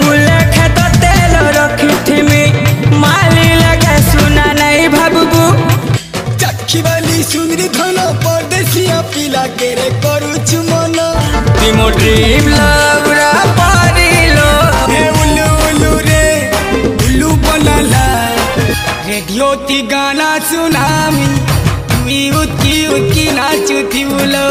फूले खेत तेल रखी माली लगे सुना नहीं भाबू चक्की वाली सुंदरी धन परदेसिया पिला के रे करू मन तिमो ड्रीम लवरा पारिलो हे उल्लू उल्लू रे उल्लू बनला रेडियो ती गाना सुनामी तुई उतकी उतकी नाचू थी बोलो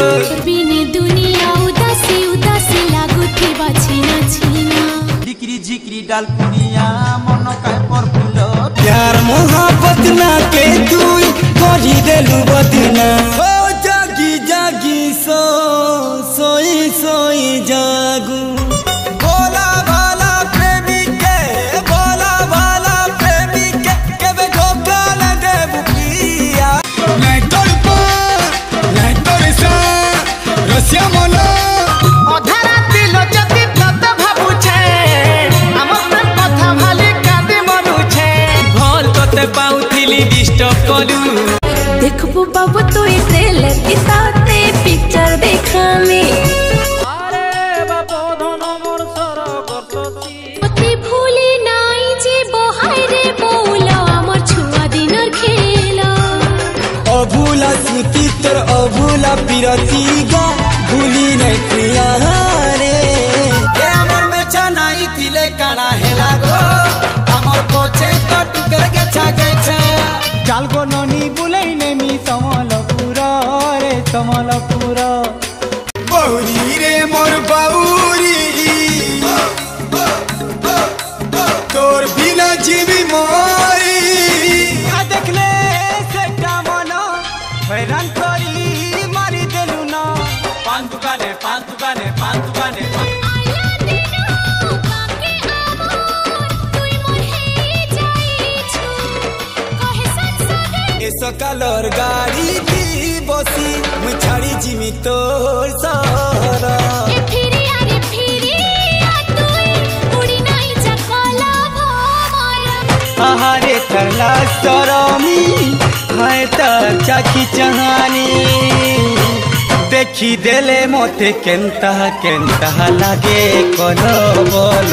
बिने दुनिया उदासी उदासी लागू थी बाछीना छीना जिक्री जिक्री डाल पुनिया मन काय पर फुलो प्यार मोहब्बत ना के तुई करी देलु बदना ओ जागी जागी सोई सोई जागू भोला भाला प्रेमी के भोला भाला प्रेमी के केबे धोखा न देबू पिया नहीं तोड़ नहीं तोड़सा रसिया मनो अधारा दिल जति तत भाबु छे हमर कथा भाली कांदी मनु छे भल तोते पाउथिली डिस्टर्ब करू देखबो बाबू तो ये ट्रेलर की साथे पिक्चर देखामी अरे बापो धन मोर सर करतसी अति भूली नाई जे बहाई रे बोला हमर छुआ दिनर खेला अभूला स्मृति तोर अभूला पिरती गा भूली नहीं प्रिया रे ए हमर में चनाई तिले काना हेला गो हमर कोचे तो टुकर के छागे छे चाल को ननी बुलाई नेमी समलपुरा रे समलपुरा बहुरी रे मोर बाउरी तोर बिना जीवी मोरी आ देखले से कामना हैरान करी मारी देलु ना पान दुकाने पान दुकाने पान दुकाने आया दिनो काके आमोर तुई मोर हे जाई छु कहे संसदे ए सकालर गाड़ी की बसी मुई छाड़ी जिमी तोर सारा ए फिरी आ तुई उड़ी नहीं चकला भमर आहारे तरला सरमी है त चाकी चहानी देखी देले मोते केंता केंता लागे कोनो बोल